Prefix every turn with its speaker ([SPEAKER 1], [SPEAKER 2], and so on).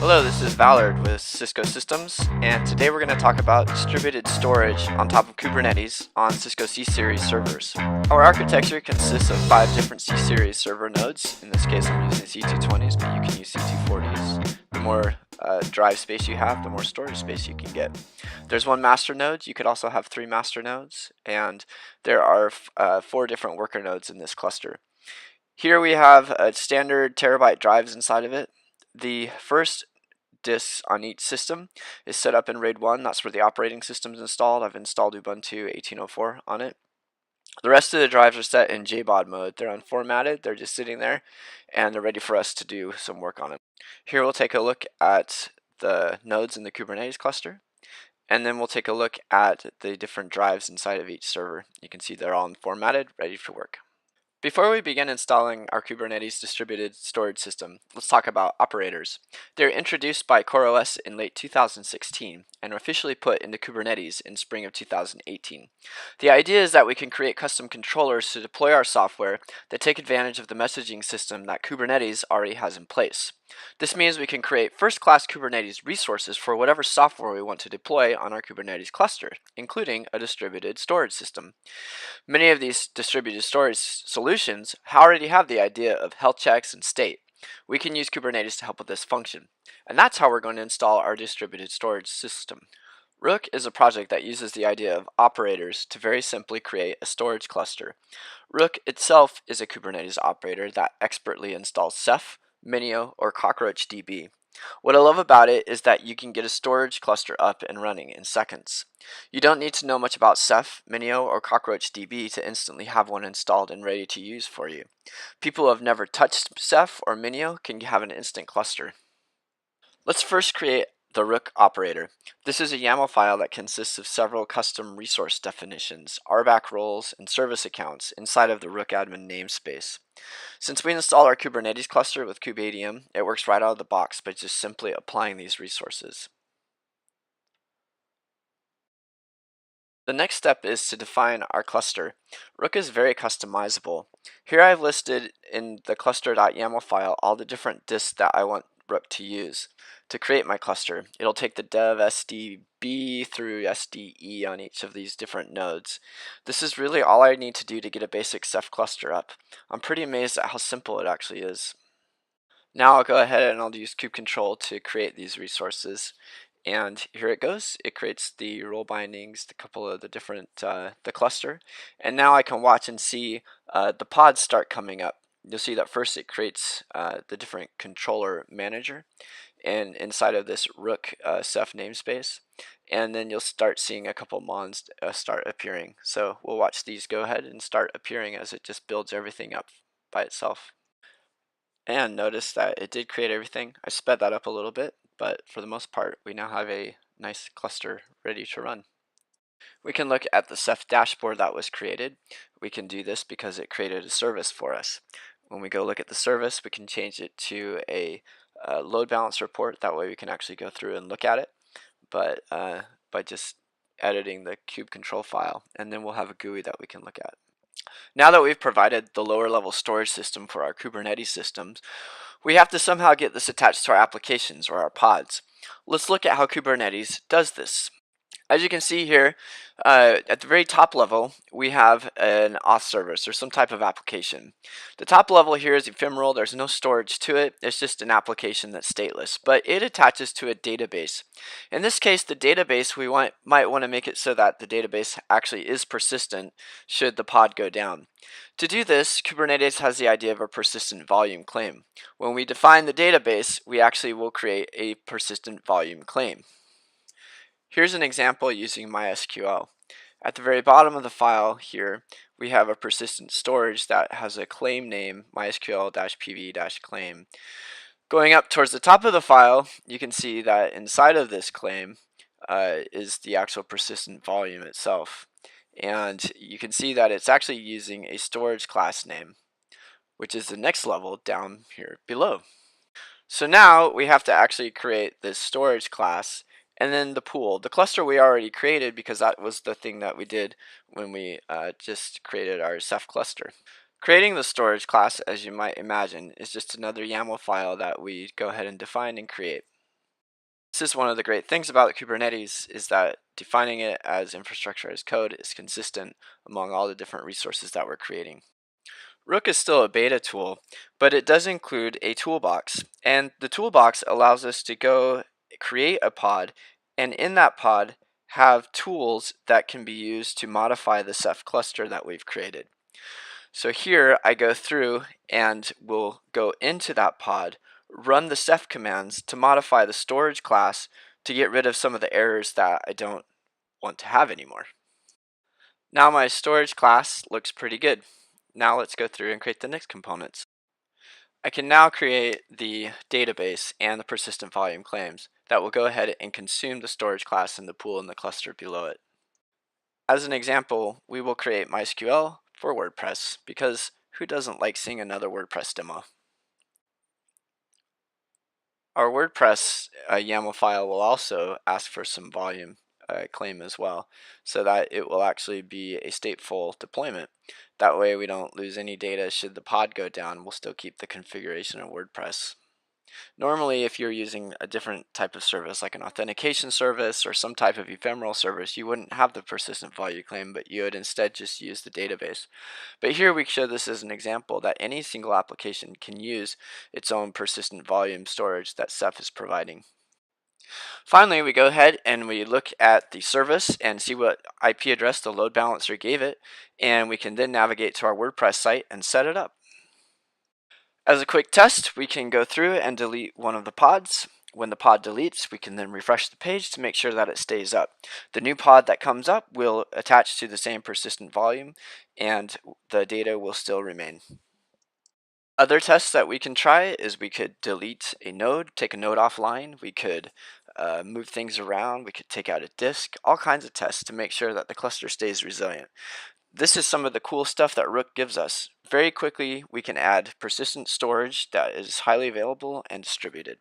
[SPEAKER 1] Hello, this is Ballard with Cisco Systems, and today we're going to talk about distributed storage on top of Kubernetes on Cisco C-Series servers. Our architecture consists of 5 different C-Series server nodes. In this case, I'm using C220s, but you can use C240s. The more drive space you have, the more storage space you can get. There's 1 master node. You could also have 3 master nodes, and there are 4 different worker nodes in this cluster. Here we have a standard terabyte drives inside of it. The first disks on each system is set up in RAID 1. That's where the operating system is installed. I've installed Ubuntu 18.04 on it. The rest of the drives are set in JBOD mode. They're unformatted, they're just sitting there, and they're ready for us to do some work on them. Here we'll take a look at the nodes in the Kubernetes cluster, and then we'll take a look at the different drives inside of each server. You can see they're all unformatted, ready for work. Before we begin installing our Kubernetes distributed storage system, let's talk about operators. They're introduced by CoreOS in late 2016 and are officially put into Kubernetes in spring of 2018. The idea is that we can create custom controllers to deploy our software that take advantage of the messaging system that Kubernetes already has in place. This means we can create first-class Kubernetes resources for whatever software we want to deploy on our Kubernetes cluster, including a distributed storage system. Many of these distributed storage solutions already have the idea of health checks and state. We can use Kubernetes to help with this function. And that's how we're going to install our distributed storage system. Rook is a project that uses the idea of operators to very simply create a storage cluster. Rook itself is a Kubernetes operator that expertly installs Ceph, Minio, or CockroachDB. What I love about it is that you can get a storage cluster up and running in seconds. You don't need to know much about Ceph, Minio, or CockroachDB to instantly have one installed and ready to use for you. People who have never touched Ceph or Minio can have an instant cluster. Let's first create the Rook operator. This is a YAML file that consists of several custom resource definitions, RBAC roles, and service accounts inside of the Rook admin namespace. Since we install our Kubernetes cluster with kubeadm, it works right out of the box by just simply applying these resources. The next step is to define our cluster. Rook is very customizable. Here I've listed in the cluster.yaml file all the different disks that I want Rook to use. To create my cluster, it'll take the dev SDB through SDE on each of these different nodes. This is really all I need to do to get a basic Ceph cluster up. I'm pretty amazed at how simple it actually is. Now I'll go ahead and I'll use kubectl to create these resources. And here it goes. It creates the role bindings, a couple of the different, the cluster. And now I can watch and see the pods start coming up. You'll see that first it creates the different controller manager and inside of this Rook Ceph namespace. And then you'll start seeing a couple mons start appearing. So we'll watch these go ahead and start appearing as it just builds everything up by itself. And notice that it did create everything. I sped that up a little bit, but for the most part, we now have a nice cluster ready to run. We can look at the Ceph dashboard that was created. We can do this because it created a service for us. When we go look at the service, we can change it to a load balance report. That way we can actually go through and look at it, but by just editing the kubectl file, and then we'll have a GUI that we can look at. Now that we've provided the lower level storage system for our Kubernetes systems, we have to somehow get this attached to our applications or our pods. Let's look at how Kubernetes does this. As you can see here, at the very top level, we have an auth service or some type of application. The top level here is ephemeral. There's no storage to it. It's just an application that's stateless, but it attaches to a database. In this case, the database, we might want to make it so that the database actually is persistent should the pod go down. To do this, Kubernetes has the idea of a persistent volume claim. When we define the database, we actually will create a persistent volume claim. Here's an example using MySQL. At the very bottom of the file here, we have a persistent storage that has a claim name, mysql-pv-claim. Going up towards the top of the file, you can see that inside of this claim is the actual persistent volume itself. And you can see that it's actually using a storage class name, which is the next level down here below. So now we have to actually create this storage class. And then the pool, the cluster we already created because that was the thing that we did when we just created our Ceph cluster. Creating the storage class, as you might imagine, is just another YAML file that we go ahead and define and create. This is one of the great things about Kubernetes is that defining it as infrastructure as code is consistent among all the different resources that we're creating. Rook is still a beta tool, but it does include a toolbox, and the toolbox allows us to go create a pod, and in that pod have tools that can be used to modify the Ceph cluster that we've created. So here I go through and we'll go into that pod, run the Ceph commands to modify the storage class to get rid of some of the errors that I don't want to have anymore. Now my storage class looks pretty good. Now let's go through and create the next components. I can now create the database and the persistent volume claims that will go ahead and consume the storage class in the pool in the cluster below it. As an example, we will create MySQL for WordPress because who doesn't like seeing another WordPress demo? Our WordPress YAML file will also ask for some volume claim as well, so that it will actually be a stateful deployment. That way we don't lose any data should the pod go down. We'll still keep the configuration of WordPress. Normally, if you're using a different type of service, like an authentication service or some type of ephemeral service, you wouldn't have the persistent volume claim, but you would instead just use the database. But here we show this as an example that any single application can use its own persistent volume storage that Ceph is providing. Finally, we go ahead and we look at the service and see what IP address the load balancer gave it, and we can then navigate to our WordPress site and set it up. As a quick test, we can go through and delete one of the pods. When the pod deletes, we can then refresh the page to make sure that it stays up. The new pod that comes up will attach to the same persistent volume and the data will still remain. Other tests that we can try is we could delete a node, take a node offline, we could move things around, we could take out a disk, all kinds of tests to make sure that the cluster stays resilient. This is some of the cool stuff that Rook gives us. Very quickly, we can add persistent storage that is highly available and distributed.